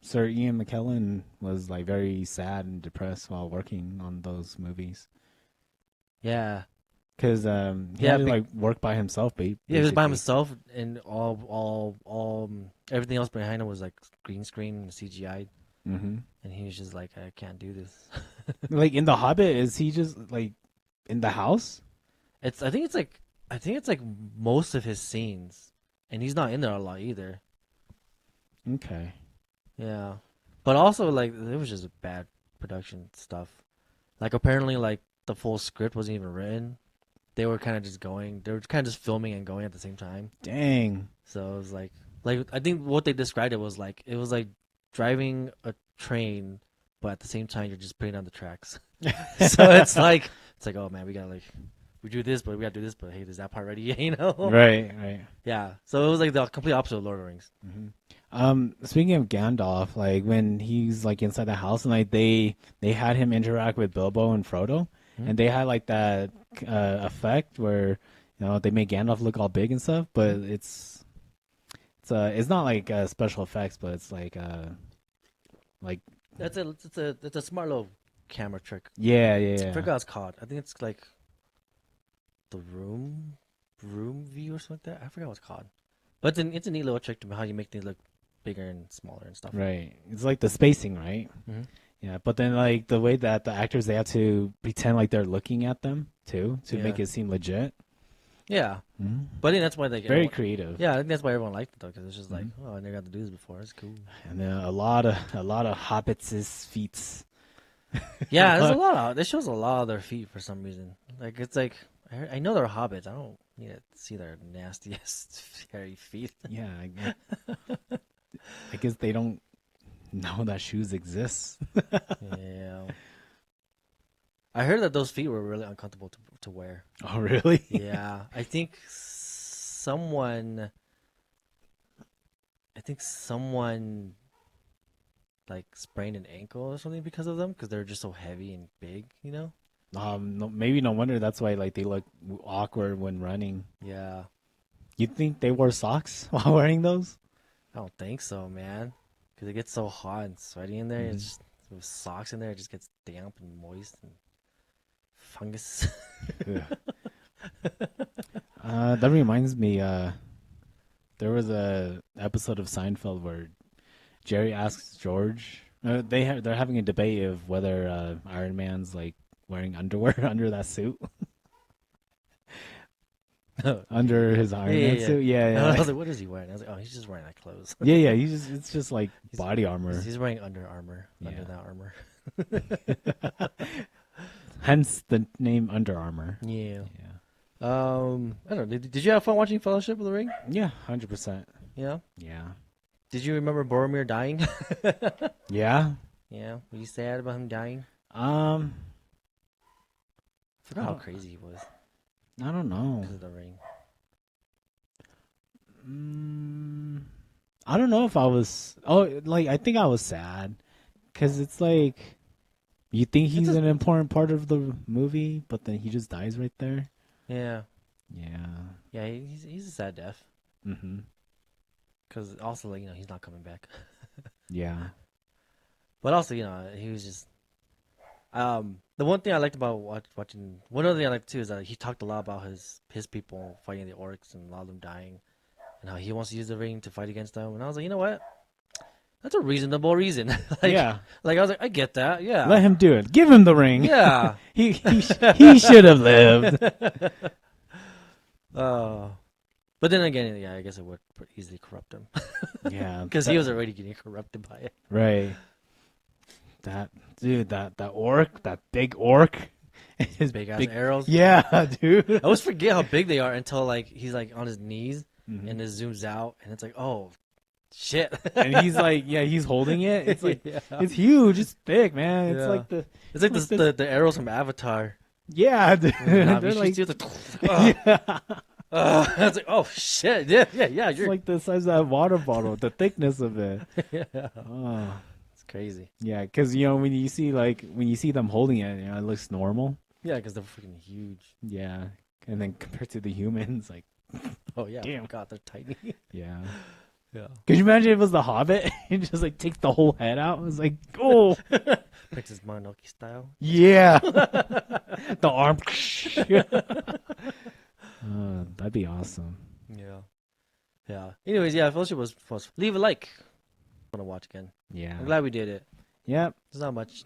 Sir Ian McKellen was like very sad and depressed while working on those movies Yeah, because he Yeah, had to like work by himself. yeah, he was by basically. himself, and all everything else behind him was like green screen and CGI, Mm-hmm. and he was just like, I can't do this. Like in The Hobbit, is he just like in the house? I think it's like most of his scenes, and he's not in there a lot either. Okay. Yeah, but also like it was just bad production stuff. Like apparently like the full script wasn't even written. They were kind of just going. They were kind of just filming and going at the same time. Dang. So it was like I think what they described it was like driving a train, but at the same time you're just putting on the tracks. So it's like oh man, we do this, but we gotta do this, but hey, there's that part ready, you know? Right. Right. Yeah. So it was like the complete opposite of Lord of the Rings. Mm-hmm. Speaking of Gandalf, like when he's like inside the house and like they had him interact with Bilbo and Frodo, and they had like that effect where they make Gandalf look all big and stuff, but it's not like special effects, but it's like It's a smart little camera trick. yeah I yeah forgot what it's called. I think it's like the room view or something like that. I forgot what it's called. But it's a neat little trick to how you make things look bigger and smaller and stuff. right. It's like the spacing, right? Mm-hmm. Yeah, but then like the way that the actors they have to pretend like they're looking at them too to make Yeah. it seem legit. Yeah. Mm-hmm. But I think that's why Very creative. Yeah, I think that's why everyone liked it though, because it's just like, oh, I never got to do this before. It's cool. And then a lot of hobbits' feats. Yeah, there's a lot of. This shows a lot of their feet for some reason. Like it's like I know they're hobbits. I don't need to see their nasty ass hairy feet. Yeah, I guess they don't know that shoes exist. Yeah. I heard that those feet were really uncomfortable to wear. Oh, really? Yeah, I think someone like sprained an ankle or something because of them because they're just so heavy and big, you know? No, maybe no wonder that's why like they look awkward when running. Yeah. You think they wore socks while wearing those? I don't think so, man. Because it gets so hot and sweaty in there. It's just with socks in there, it just gets damp and moist and fungus. That reminds me. There was a episode of Seinfeld where Jerry asks George. They're having a debate of whether Iron Man's like wearing underwear under that suit. Under his Iron Man suit. Yeah. I was like, what is he wearing? I was like, oh, he's just wearing that clothes. Yeah. It's just like body armor. He's wearing Under Armour. Under Yeah. that armor. Hence the name Under Armour. Yeah. Yeah. I don't know. Did you have fun watching Fellowship of the Ring? Yeah, 100%. Yeah. Yeah. Did you remember Boromir dying? Yeah. Yeah. Were you sad about him dying? I forgot how crazy he was I don't know. because of the ring. I don't know if I was. Oh, like I think I was sad because it's like you think he's an important part of the movie, but then he just dies right there. Yeah. Yeah. Yeah. He's a sad death. Mm-hmm. Because also, like, he's not coming back. Yeah. But also, he was just. The one thing I liked about watching. One other thing I liked too is that he talked a lot about his people fighting the orcs and a lot of them dying, and how he wants to use the ring to fight against them. And I was like, you know what? That's a reasonable reason. Like, Yeah. Like I was like, I get that. Yeah. Let him do it. Give him the ring. Yeah. he should have lived. But then again, yeah, I guess it would easily corrupt him Yeah. because he was already getting corrupted by it. right. That dude, that orc, that big orc, his Big ass arrows. Yeah, dude. I always forget how big they are until like he's like on his knees Mhm. and it zooms out and it's like, oh, shit. And he's like, yeah, he's holding it. It's like Yeah. it's huge. It's thick, man. It's Yeah. like the It's like like the arrows from Avatar. yeah, dude. Navi They're like, shoots you, it's like, yeah. I was like, oh shit, yeah. It's You're like the size of that water bottle, the thickness of it. yeah. Oh. It's crazy. Yeah, because when you see them holding it, it looks normal. Yeah, because they're freaking huge. Yeah, and then compared to the humans, like, Oh yeah, Damn. God, they're tiny. yeah. Yeah. Could you imagine if it was the Hobbit and just like takes the whole head out? It was like, oh, Princess Mononoke style. yeah, the arm. That'd be awesome. Yeah. Yeah. Anyways, yeah, Fellowship was. Leave a like. I want to watch again. Yeah. I'm glad we did it. Yeah. There's not much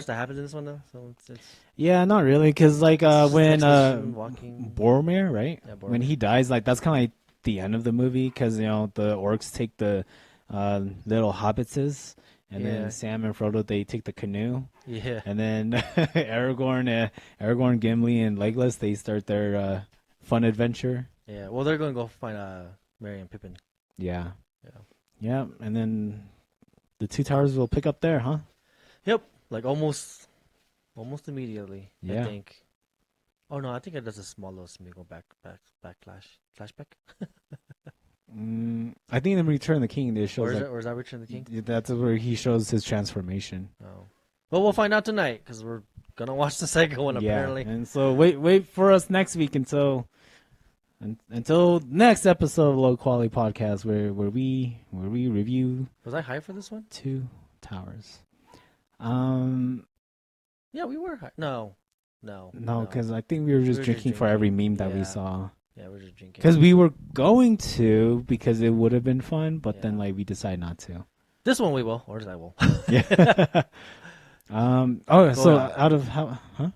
that happens in this one though. So it's Yeah, not really, because like when exposition, walking. Boromir, right? Yeah, When Boromir. he dies, like that's kind of like the end of the movie, because the orcs take the little hobbitses, and Yeah. then Sam and Frodo they take the canoe, Yeah. and then Aragorn, Gimli, and Legolas they start their fun adventure. Yeah. Well, they're going to go find Merry and Pippin. Yeah. Yeah. Yeah, and then the two towers will pick up there, huh? Yep. Like almost immediately. Yeah. I think. Oh no, I think it does a small little Smeagol flashback. I think in Return of the King they shows Or is that Return of the King? that's where he shows his transformation. Oh. Well, we'll find out tonight because we're gonna watch the second one apparently. And so wait for us next week until next episode of Low Quality Podcast where we review Was I high for this one? Two Towers. Yeah, we were high. No, because I think we were just drinking for every meme that we Yeah. saw. Yeah, we're just drinking. Because we were going to, because it would have been fun, but then Yeah. like we decided not to. This one we will, or I will. Yeah. Going So on. out of how? Huh?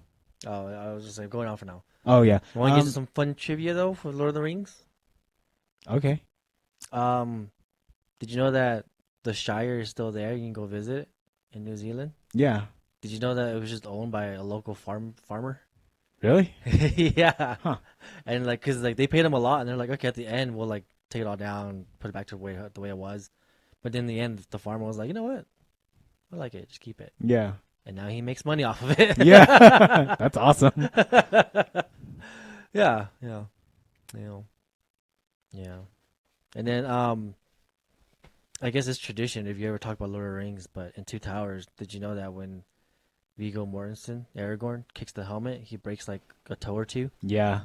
Oh, I was just saying, going on for now. Oh yeah. Want to get to some fun trivia though for Lord of the Rings? Okay. Did you know that the Shire is still there? You can go visit in New Zealand. Yeah. Did you know that it was just owned by a local farmer? Really? Yeah. Huh. And like, cause like they paid him a lot, and they're like, okay, at the end we'll like take it all down, put it back to the way it was. But in the end, the farmer was like, you know what? I like it. Just keep it. Yeah. And now he makes money off of it. Yeah. That's awesome. Yeah. And then I guess it's tradition if you ever talk about Lord of the Rings, but in Two Towers, did you know that when Viggo Mortensen, Aragorn, kicks the helmet, he breaks like a toe or two? Yeah.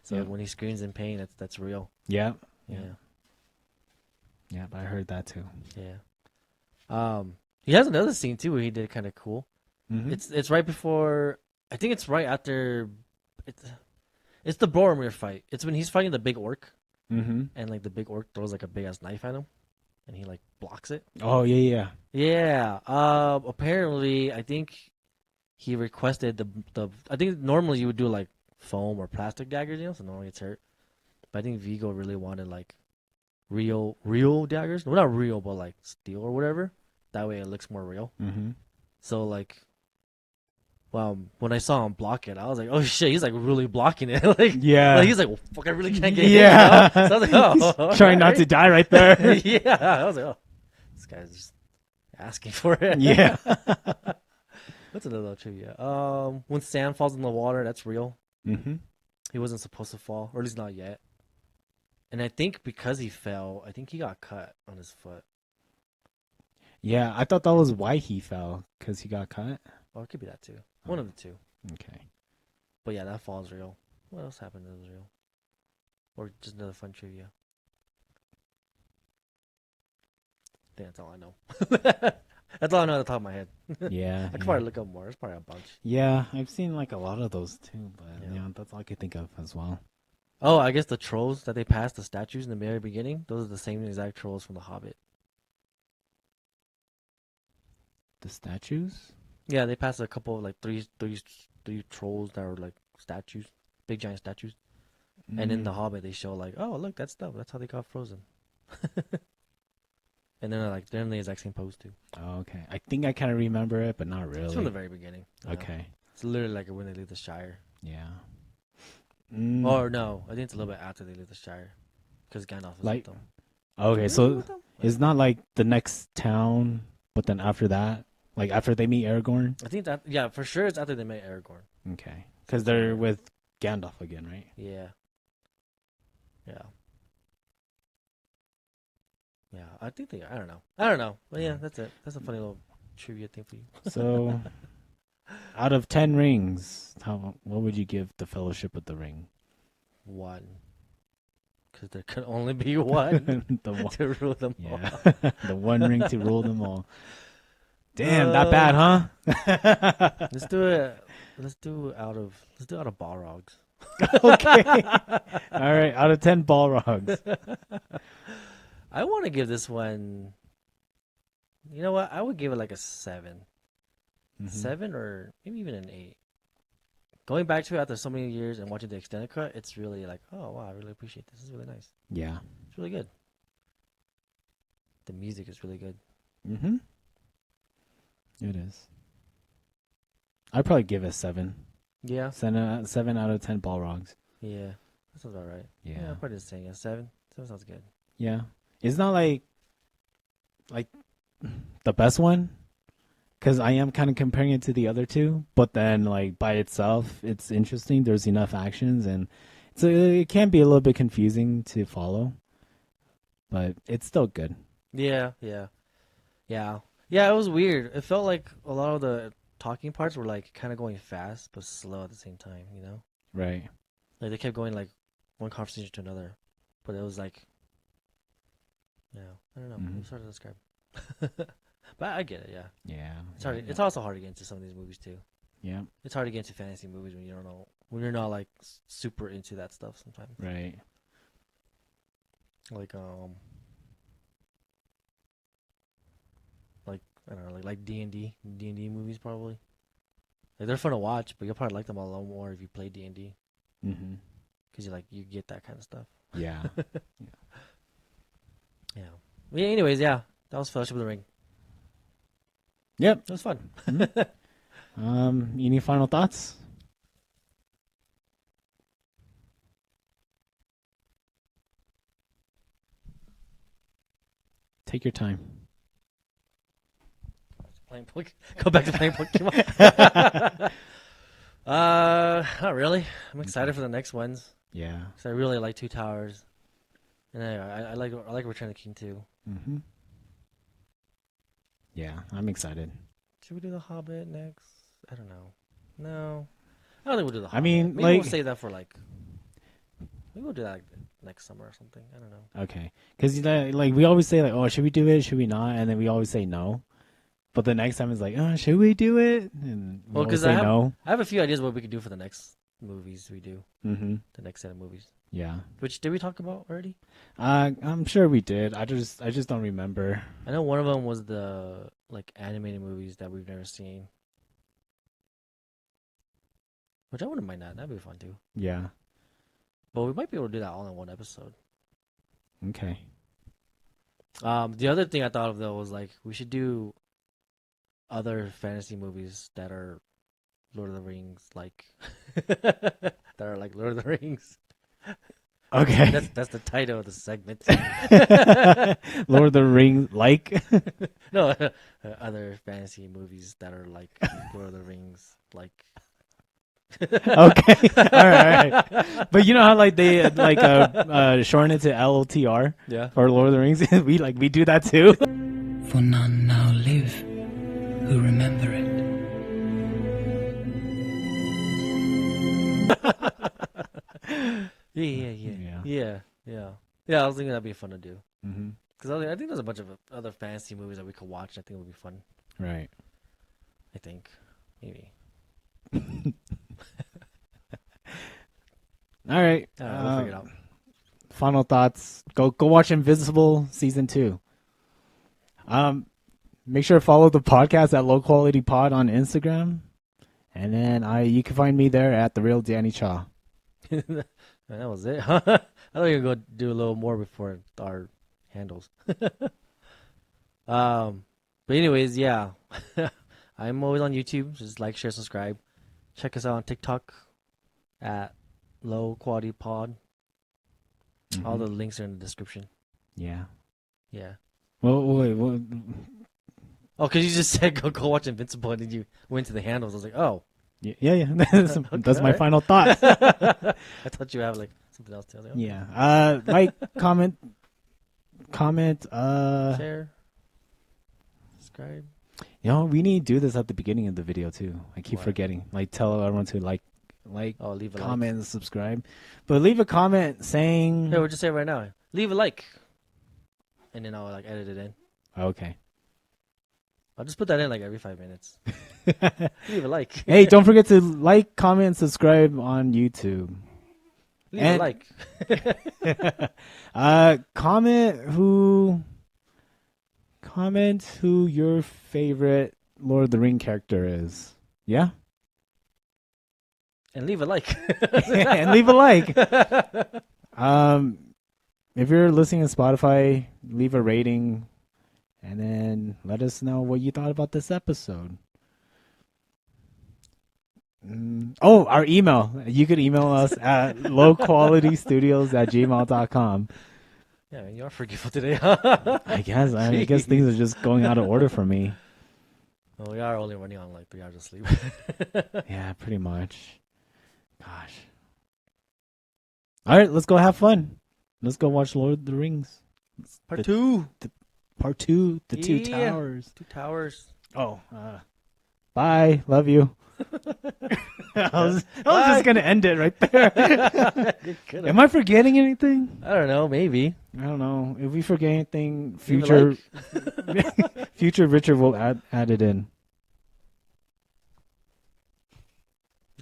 So Yeah. when he screams in pain, that's real. Yeah. Yeah. Yeah, I heard that too. Yeah. He has another scene too where he did kind of cool. Mm-hmm. It's right before. I think it's right after. It's the Boromir fight. It's when he's fighting the big orc, Mm-hmm. and like the big orc throws like a big ass knife at him, and he like blocks it. Oh yeah. Yeah. Apparently, I think he requested the. I think normally you would do like foam or plastic daggers, so no one gets hurt. But I think Vigo really wanted like real daggers. Well, not real, but like steel or whatever. That way it looks more real. Mm-hmm. So like, well, when I saw him block it, I was like, oh shit, he's like really blocking it. Like, Yeah. like, he's like, well, fuck, I really can't get Yeah. hit. You know? So I was like, oh, Trying not to die right there. Yeah, I was like, oh, this guy's just asking for it. Yeah. What's another little trivia? When Sam falls in the water, that's real. Mm-hmm. He wasn't supposed to fall, or at least not yet. And I think because he fell, I think he got cut on his foot. Yeah, I thought that was why he fell, because he got cut. Or it could be that too. One of the two. Okay. But yeah, that fall is real. What else happened that was real? Or just another fun trivia? I think that's all I know. That's all I know at the top of my head. Yeah. I could probably look up more. There's probably a bunch. Yeah, I've seen like a lot of those too, but Yeah. that's all I could think of as well. Oh, I guess the trolls that they passed, the statues in the very beginning, those are the same exact trolls from The Hobbit. The statues? Yeah, they passed a couple of like three trolls that were like statues, big giant statues. And in the Mm. Hobbit, they show like, oh look, that's stuff. That's how they got frozen. And then like they're in the exact same pose too. Oh, okay. I think I kind of remember it, but not really. It's from the very beginning. Yeah. Okay. It's literally like when they leave the Shire. Yeah. Or no, I think it's a little bit after they leave the Shire, because Gandalf is Like- with them. Okay, Is he so with them? it's not like the next town, but then after that, like after they meet Aragorn. I think that for sure it's after they met Aragorn. Okay, because they're with Gandalf again, right? Yeah. Yeah. Yeah, I think I don't know. But yeah, that's it. That's a funny little trivia thing for you. So, out of 10 rings, what would you give the Fellowship of the Ring? 1. Because there could only be one The one, to rule them all. yeah, the one ring to rule them all. Damn, that bad, huh? Let's do it. Let's do out of Balrogs. Okay. All right, out of 10 Balrogs. I want to give this one. You know what? I would give it like a 7. Mhm. 7 or maybe even an 8. Going back to it after so many years and watching the extended cut, it's really like, oh wow, I really appreciate this. This is really nice. Yeah. It's really good. The music is really good. Mm-hmm. It is. I'd probably give it 7. Yeah. 7 out of 10 Balrogs. Yeah. That sounds about right. Yeah. Probably the same. Yeah, 7. 7 sounds good. Yeah. It's not like the best one, because I am kind of comparing it to the other two, but then like by itself, it's interesting. There's enough actions, and it can be a little bit confusing to follow, but it's still good. Yeah. It was weird. It felt like a lot of the talking parts were like kind of going fast but slow at the same time. You know, Right. like they kept going like one conversation to another, but it was like, yeah, I don't know. Mhm. It's hard to describe. But I get it. Yeah, Yeah. it's hard. Yeah. It's also hard to get into some of these movies too. Yeah. It's hard to get into fantasy movies when you don't know, when you're not like super into that stuff sometimes. Right. Like I don't know, like D&D movies probably. Like they're fun to watch, but you'll probably like them a lot more if you play D&D, Mm-hmm. because you get that kind of stuff. Yeah. Yeah. Yeah. Anyways, yeah, that was Fellowship of the Ring. Yep. It was fun. Any final thoughts? Take your time. Go back to playing Pokemon. Not really. I'm excited for the next ones. Yeah. Cause I really like Two Towers, and I like Return of the King too. Mm-hmm. Yeah, I'm excited. Should we do The Hobbit next? I don't know. No, I don't think we'll do The Hobbit. I mean, maybe like- we'll save that for like. Maybe we'll do that like, next summer or something. I don't know. Okay. Because like we always say like, oh, should we do it? Should we not? And then we always say no. But the next time it's like, oh, should we do it? And we Well, always 'cause say I have- no. I have a few ideas what we could do for the next movies we do. Mm-hmm. The next set of movies. Yeah. Which did we talk about already? I'm sure we did. I just don't remember. I know one of them was the like animated movies that we've never seen. Which I wouldn't mind that. That'd be fun too. Yeah. But we might be able to do that all in one episode. Okay. The other thing I thought of though was like we should do other fantasy movies that are Lord of the Rings like that are like Lord of the Rings. Okay. That's the title of the segment. Lord of the Rings, like. No, other fantasy movies that are like Lord of the Rings like. Okay. All right. But you know how like they shorten it to LOTR Yeah. for Lord of the Rings? we do that too. For none now live who remember it. Yeah. I was thinking that'd be fun to do Mm-hmm. because I think there's a bunch of other fantasy movies that we could watch. I think it would be fun. Right. I think maybe. All right. We'll figure it out. Final thoughts. Go watch Invincible season 2. Make sure to follow the podcast at Low Quality Pod on Instagram. And then you can find me there at The Real Danny Cha. That was it. I thought you were going to do a little more before our handles. But anyways, yeah. I'm always on YouTube. Just like, share, subscribe. Check us out on TikTok at Low Quality Pod. All the links are in the description. Yeah. Yeah. Well, wait. Well, Oh, because you just said go watch Invincible, and then you went to the handles. I was like, oh. yeah. That's my alright. final thought. I thought you have like something else to tell. Okay. Yeah. Like, comment. Share. Subscribe. You know, we need to do this at the beginning of the video too. I keep What? forgetting. Like, tell everyone to like, Oh, leave a comment, and subscribe. But leave a comment saying. like. Yeah, we'll just say it right now. Leave a like. And then I'll like edit it in. Okay. I'll just put that in like every 5 minutes. Leave a like. Hey, don't forget to like, comment, and subscribe on YouTube. Leave and- a like. Comment who your favorite Lord of the Ring character is. Yeah? And leave a like. And leave a like. If you're listening to Spotify, leave a rating and then let us know what you thought about this episode. Oh, our email. You could email us at lowqualitystudios@gmail.com. Yeah, man, you are forgetful today. I guess things are just going out of order for me. Well, we are only running on like 3 hours of sleep. Yeah, pretty much. Gosh. All right, let's go have fun. Let's go watch Lord of the Rings. Part 2. Part 2, The Two Yeah. Towers. 2 towers. Oh, bye. Love you. I was just going to end it right there. Am I forgetting anything? I don't know. Maybe. I don't know. If we forget anything, Leave a future like. future Richard will add it in.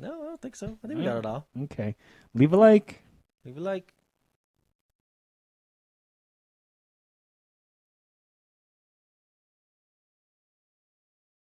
No, I don't think so. I think we got it all. Okay. Leave a like. Leave a like.